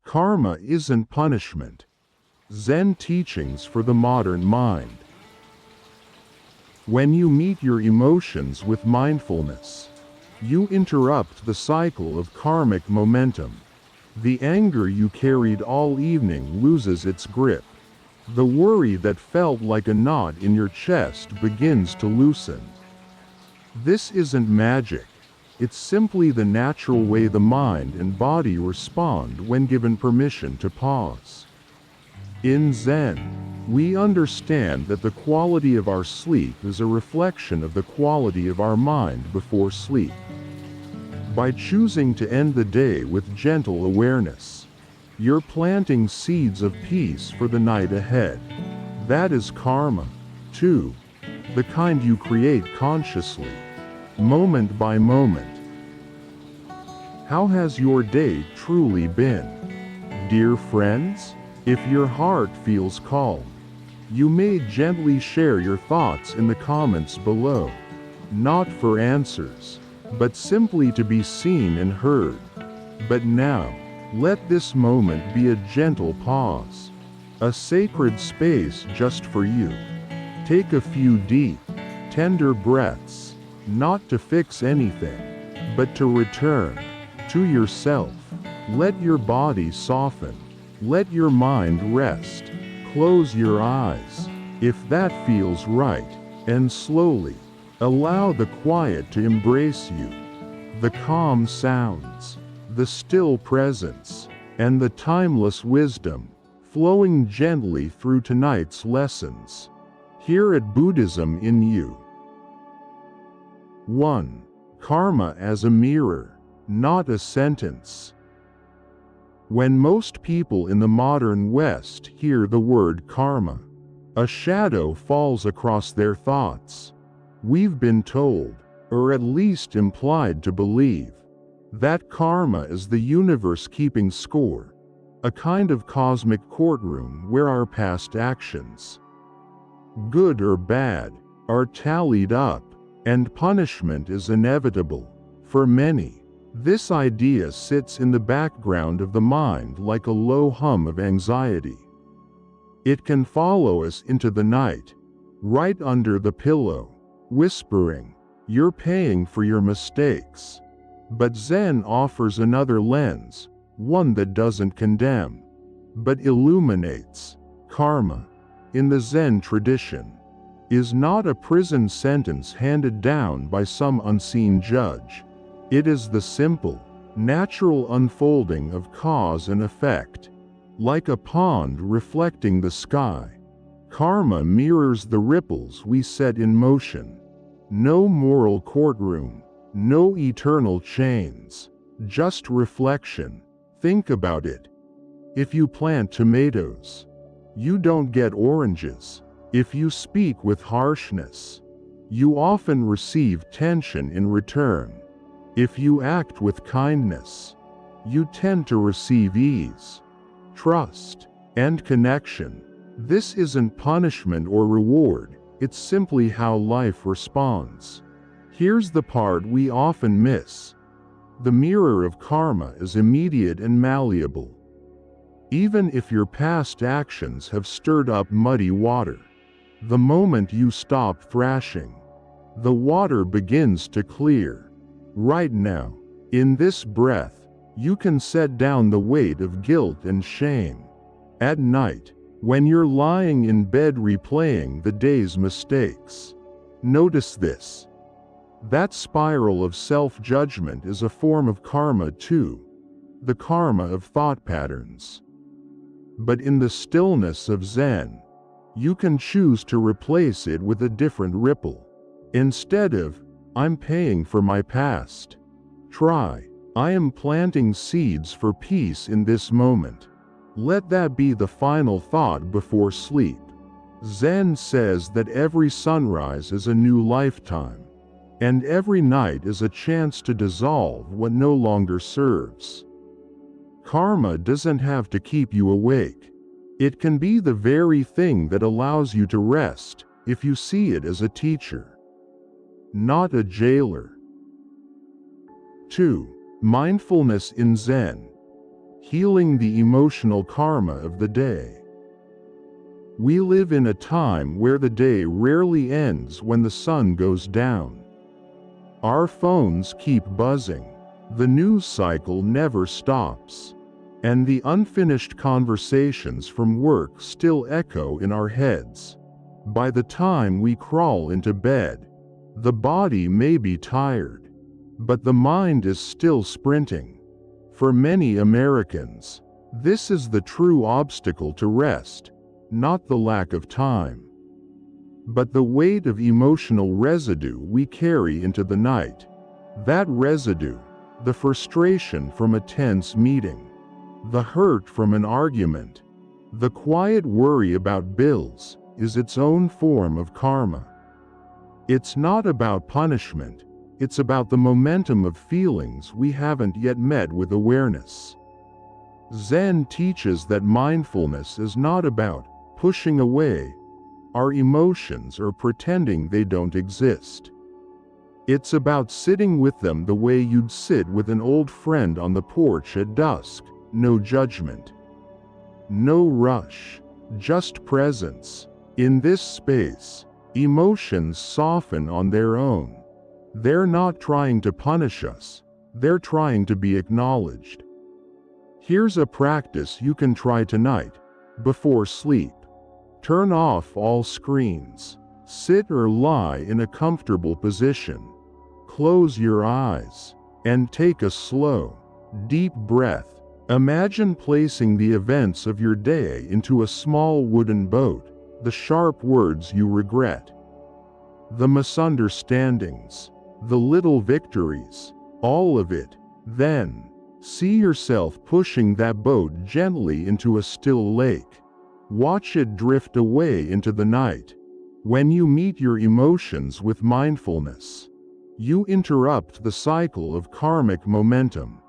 Karma isn't punishment. Zen teachings for the modern mind. When you meet your emotions with mindfulness, you interrupt the cycle of karmic momentum. The anger you carried all evening loses its grip. The worry that felt like a knot in your chest begins to loosen. This isn't magic. It's simply the natural way the mind and body respond when given permission to pause. In Zen, we understand that the quality of our sleep is a reflection of the quality of our mind before sleep. By choosing to end the day with gentle awareness, you're planting seeds of peace for the night ahead. That is karma, too, the kind you create consciously, moment by moment. How has your day truly been? Dear friends, if your heart feels calm, you may gently share your thoughts in the comments below, not for answers, but simply to be seen and heard. But now, let this moment be a gentle pause, a sacred space just for you. Take a few deep, tender breaths, not to fix anything, but to return to yourself. Let your body soften. Let your mind rest. Close your eyes, if that feels right, and slowly allow the quiet to embrace you. The calm sounds, the still presence, and the timeless wisdom flowing gently through tonight's lessons. Here at Buddhism in You. 1. Karma as a mirror, not a sentence. When most people in the modern West hear the word karma, a shadow falls across their thoughts. We've been told, or at least implied to believe, that karma is the universe keeping score, a kind of cosmic courtroom where our past actions, good or bad, are tallied up, and punishment is inevitable. For many, this idea sits in the background of the mind like a low hum of anxiety. It can follow us into the night, right under the pillow, whispering, "You're paying for your mistakes." But Zen offers another lens, one that doesn't condemn, but illuminates. Karma, in the Zen tradition, is not a prison sentence handed down by some unseen judge. It is the simple, natural unfolding of cause and effect. Like a pond reflecting the sky, karma mirrors the ripples we set in motion. No moral courtroom, no eternal chains, just reflection. Think about it. If you plant tomatoes, you don't get oranges. If you speak with harshness, you often receive tension in return. If you act with kindness, you tend to receive ease, trust, and connection. This isn't punishment or reward, it's simply how life responds. Here's the part we often miss. The mirror of karma is immediate and malleable. Even if your past actions have stirred up muddy water, the moment you stop thrashing, the water begins to clear. Right now, in this breath, you can set down the weight of guilt and shame. At night, when you're lying in bed replaying the day's mistakes, notice this. That spiral of self-judgment is a form of karma too, the karma of thought patterns. But in the stillness of Zen, you can choose to replace it with a different ripple. Instead of, "I'm paying for my past," try, "I am planting seeds for peace in this moment." Let that be the final thought before sleep. Zen says that every sunrise is a new lifetime, and every night is a chance to dissolve what no longer serves. Karma doesn't have to keep you awake. It can be the very thing that allows you to rest, if you see it as a teacher, not a jailer. 2. Mindfulness in Zen. healing the emotional karma of the day. We live in a time where the day rarely ends when the sun goes down. Our phones keep buzzing, the news cycle never stops, and the unfinished conversations from work still echo in our heads. By the time we crawl into bed, the body may be tired, but the mind is still sprinting. For many Americans, this is the true obstacle to rest, not the lack of time, but the weight of emotional residue we carry into the night. That residue, the frustration from a tense meeting, the hurt from an argument, the quiet worry about bills, is its own form of karma. It's not about punishment, it's about the momentum of feelings we haven't yet met with awareness. Zen teaches that mindfulness is not about pushing away our emotions or pretending they don't exist. It's about sitting with them the way you'd sit with an old friend on the porch at dusk. No judgment, no rush, just presence. In this space, emotions soften on their own. They're not trying to punish us, they're trying to be acknowledged. Here's a practice you can try tonight, before sleep. Turn off all screens. Sit or lie in a comfortable position. Close your eyes, and take a slow, deep breath. Imagine placing the events of your day into a small wooden boat. The sharp words you regret, the misunderstandings, the little victories, all of it. Then, see yourself pushing that boat gently into a still lake. Watch it drift away into the night. When you meet your emotions with mindfulness, you interrupt the cycle of karmic momentum.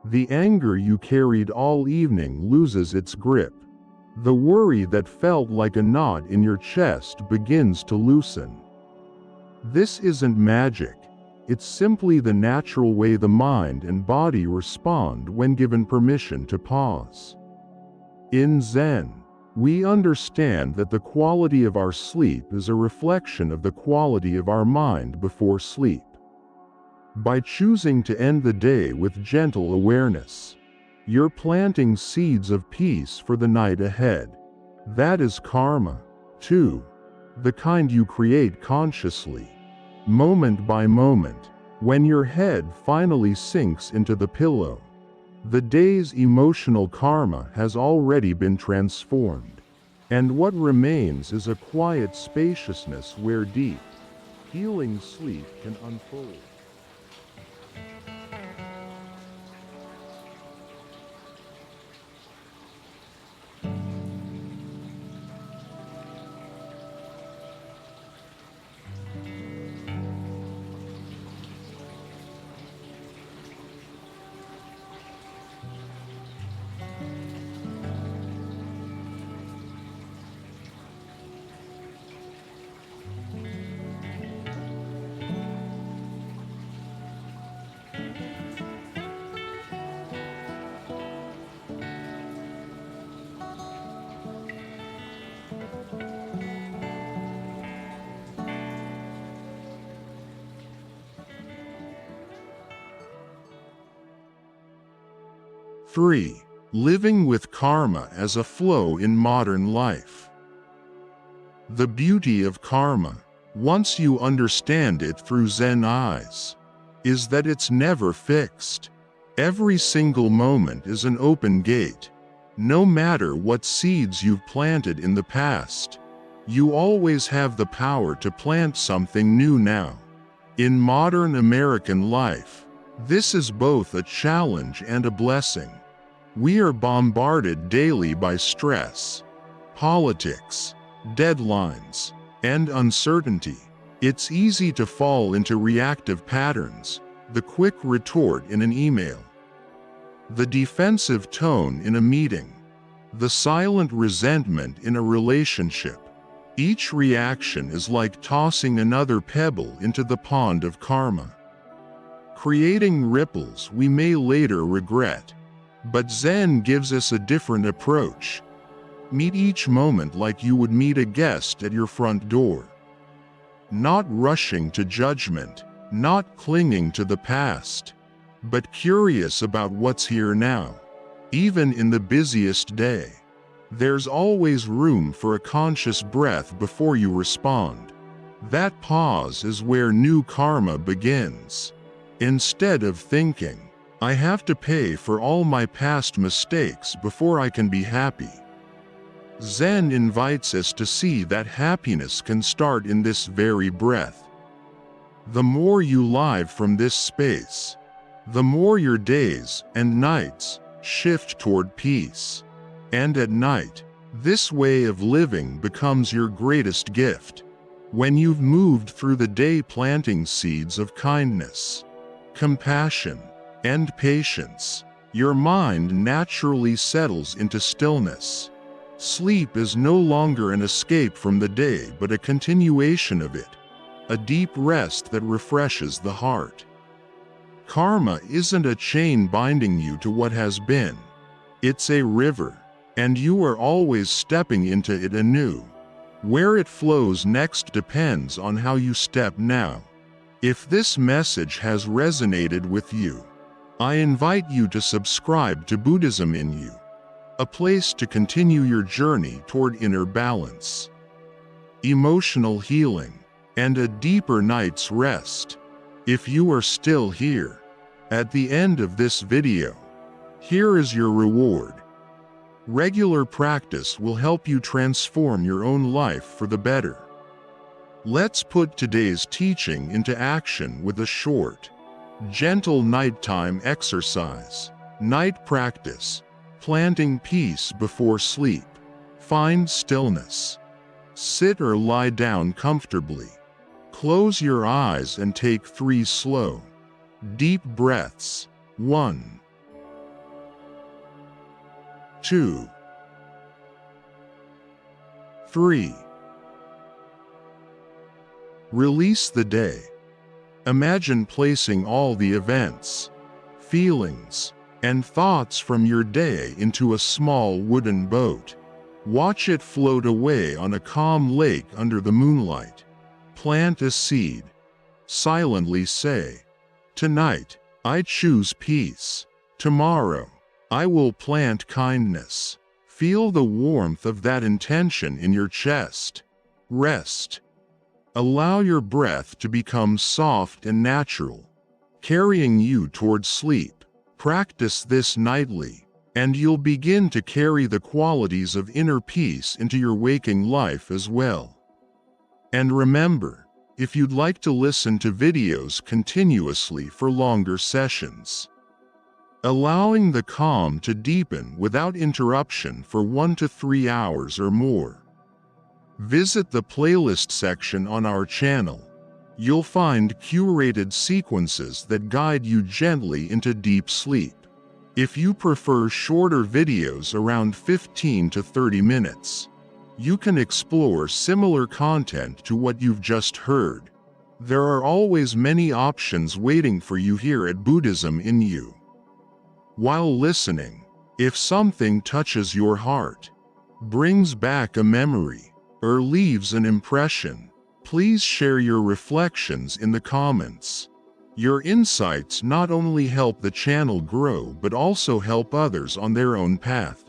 The anger you carried all evening loses its grip. The worry that felt like a knot in your chest begins to loosen. This isn't magic, it's simply the natural way the mind and body respond when given permission to pause. In Zen, we understand that the quality of our sleep is a reflection of the quality of our mind before sleep. By choosing to end the day with gentle awareness, you're planting seeds of peace for the night ahead. That is karma, too, the kind you create consciously, moment by moment. When your head finally sinks into the pillow, the day's emotional karma has already been transformed, and what remains is a quiet spaciousness where deep, healing sleep can unfold. 3. Living with karma as a flow in modern life. The beauty of karma, once you understand it through Zen eyes, is that it's never fixed. Every single moment is an open gate. No matter what seeds you've planted in the past, you always have the power to plant something new now. In modern American life, this is both a challenge and a blessing. We are bombarded daily by stress, politics, deadlines, and uncertainty. It's easy to fall into reactive patterns, the quick retort in an email, the defensive tone in a meeting, the silent resentment in a relationship. Each reaction is like tossing another pebble into the pond of karma, creating ripples we may later regret. But Zen gives us a different approach. Meet each moment like you would meet a guest at your front door. Not rushing to judgment, not clinging to the past, but curious about what's here now. Even in the busiest day, there's always room for a conscious breath before you respond. That pause is where new karma begins. Instead of thinking, I have to pay for all my past mistakes before I can be happy, Zen invites us to see that happiness can start in this very breath. The more you live from this space, the more your days and nights shift toward peace. And at night, this way of living becomes your greatest gift. When you've moved through the day planting seeds of kindness, compassion, and patience, your mind naturally settles into stillness. Sleep is no longer an escape from the day but a continuation of it, a deep rest that refreshes the heart. Karma isn't a chain binding you to what has been. It's a river, and you are always stepping into it anew. Where it flows next depends on how you step now. If this message has resonated with you, I invite you to subscribe to Buddhism in You, a place to continue your journey toward inner balance, emotional healing, and a deeper night's rest. If you are still here, at the end of this video, here is your reward. Regular practice will help you transform your own life for the better. Let's put today's teaching into action with a short, gentle nighttime exercise. Night practice. Planting peace before sleep. Find stillness. Sit or lie down comfortably. Close your eyes and take 3 slow, deep breaths. 1, 2, 3. Release the day. Imagine placing all the events, feelings, and thoughts from your day into a small wooden boat. Watch it float away on a calm lake under the moonlight. Plant a seed. Silently say, "Tonight, I choose peace. Tomorrow, I will plant kindness." Feel the warmth of that intention in your chest. Rest. Allow your breath to become soft and natural, carrying you toward sleep. Practice this nightly, and you'll begin to carry the qualities of inner peace into your waking life as well. And remember, if you'd like to listen to videos continuously for longer sessions, allowing the calm to deepen without interruption for 1 to 3 hours or more, visit the playlist section on our channel. You'll find curated sequences that guide you gently into deep sleep. If you prefer shorter videos around 15 to 30 minutes, you can explore similar content to what you've just heard. There are always many options waiting for you here at Buddhism in You. While listening, if something touches your heart, brings back a memory, or leaves an impression, please share your reflections in the comments. Your insights not only help the channel grow but also help others on their own path.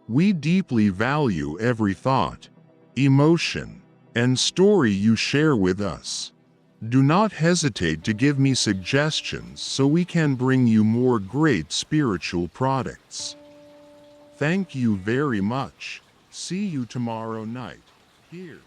We deeply value every thought, emotion, and story you share with us. Do not hesitate to give me suggestions so we can bring you more great spiritual products. Thank you very much. See you tomorrow night, here.